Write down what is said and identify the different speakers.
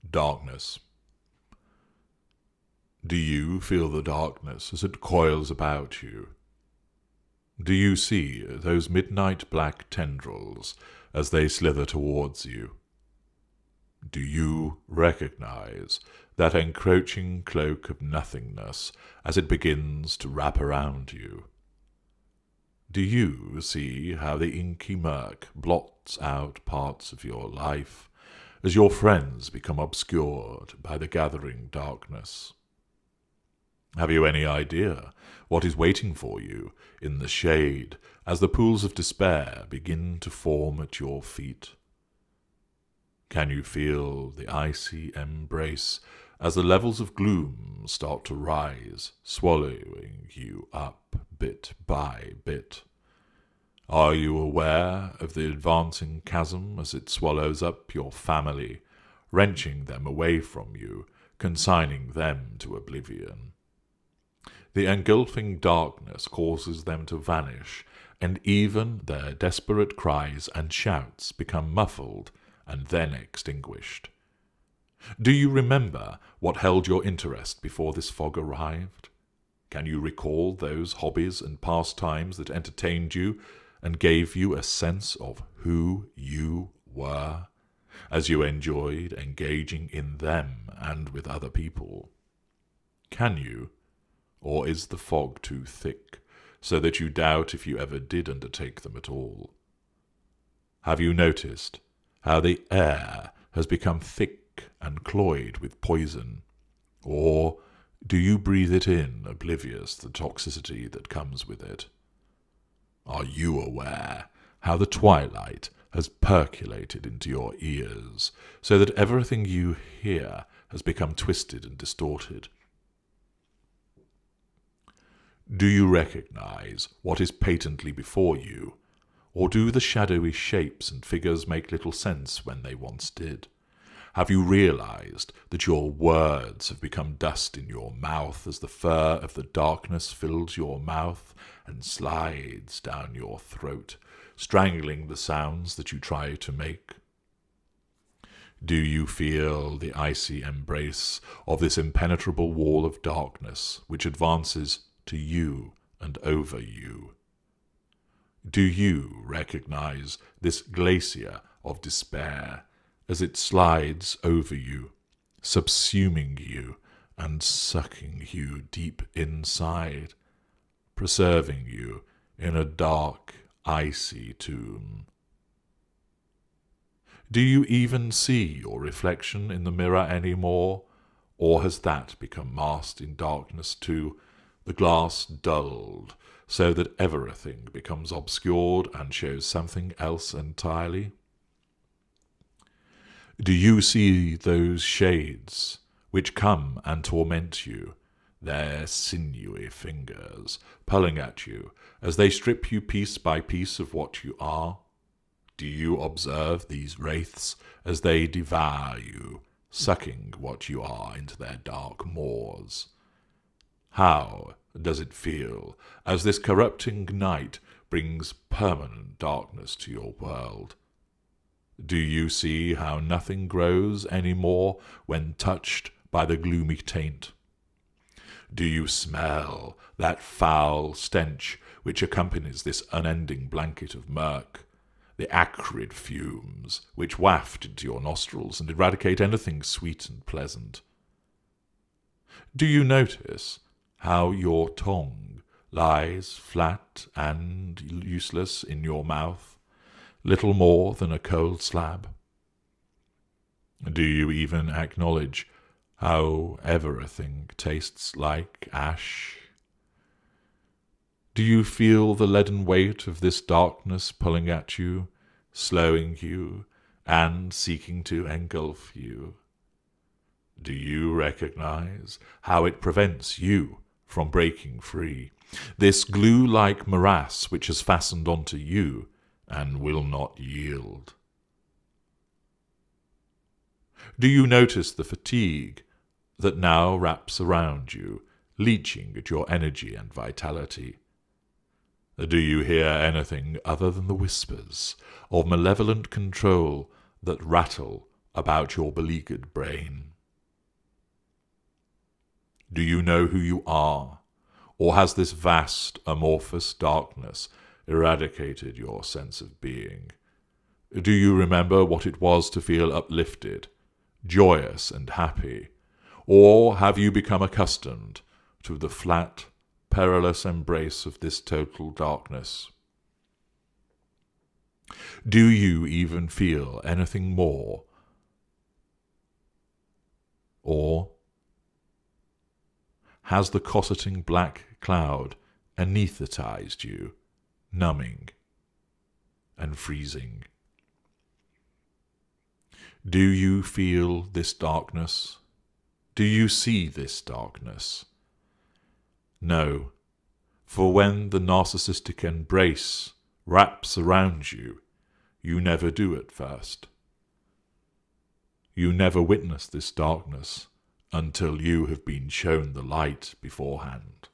Speaker 1: Darkness. Do you feel the darkness as it coils about you? Do you see those midnight black tendrils as they slither towards you? Do you recognize that encroaching cloak of nothingness as it begins to wrap around you? Do you see how the inky murk blots out parts of your life as your friends become obscured by the gathering darkness? Have you any idea what is waiting for you in the shade as the pools of despair begin to form at your feet? Can you feel the icy embrace as the levels of gloom start to rise, swallowing you up bit by bit? Are you aware of the advancing chasm as it swallows up your family, wrenching them away from you, consigning them to oblivion? The engulfing darkness causes them to vanish, and even their desperate cries and shouts become muffled and then extinguished. Do you remember what held your interest before this fog arrived? Can you recall those hobbies and pastimes that entertained you and gave you a sense of who you were, as you enjoyed engaging in them and with other people? Can you? Or is the fog too thick, so that you doubt if you ever did undertake them at all? Have you noticed how the air has become thick and cloyed with poison? Or do you breathe it in, oblivious to the toxicity that comes with it? Are you aware how the twilight has percolated into your ears, so that everything you hear has become twisted and distorted? Do you recognize what is patently before you, or do the shadowy shapes and figures make little sense when they once did? Have you realized that your words have become dust in your mouth as the fur of the darkness fills your mouth and slides down your throat, strangling the sounds that you try to make? Do you feel the icy embrace of this impenetrable wall of darkness which advances to you and over you? Do you recognize this glacier of despair as it slides over you, subsuming you and sucking you deep inside, preserving you in a dark, icy tomb? Do you even see your reflection in the mirror any more, or has that become masked in darkness too, the glass dulled, so that everything becomes obscured and shows something else entirely? Do you see those shades which come and torment you, their sinewy fingers pulling at you as they strip you piece by piece of what you are? Do you observe these wraiths as they devour you, sucking what you are into their dark maws? How does it feel as this corrupting night brings permanent darkness to your world? Do you see how nothing grows any more when touched by the gloomy taint? Do you smell that foul stench which accompanies this unending blanket of murk, the acrid fumes which waft into your nostrils and eradicate anything sweet and pleasant? Do you notice how your tongue lies flat and useless in your mouth, little more than a cold slab? Do you even acknowledge how everything tastes like ash? Do you feel the leaden weight of this darkness pulling at you, slowing you, and seeking to engulf you? Do you recognize how it prevents you from breaking free, this glue-like morass which has fastened onto you and will not yield? Do you notice the fatigue that now wraps around you, leeching at your energy and vitality? Do you hear anything other than the whispers of malevolent control that rattle about your beleaguered brain? Do you know who you are, or has this vast, amorphous darkness eradicated your sense of being? Do you remember what it was to feel uplifted, joyous and happy, or have you become accustomed to the flat, perilous embrace of this total darkness? Do you even feel anything more? Or has the cosseting black cloud anesthetized you, numbing and freezing? Do you feel this darkness? Do you see this darkness? No, for when the narcissistic embrace wraps around you, you never do at first. You never witness this darkness until you have been shown the light beforehand.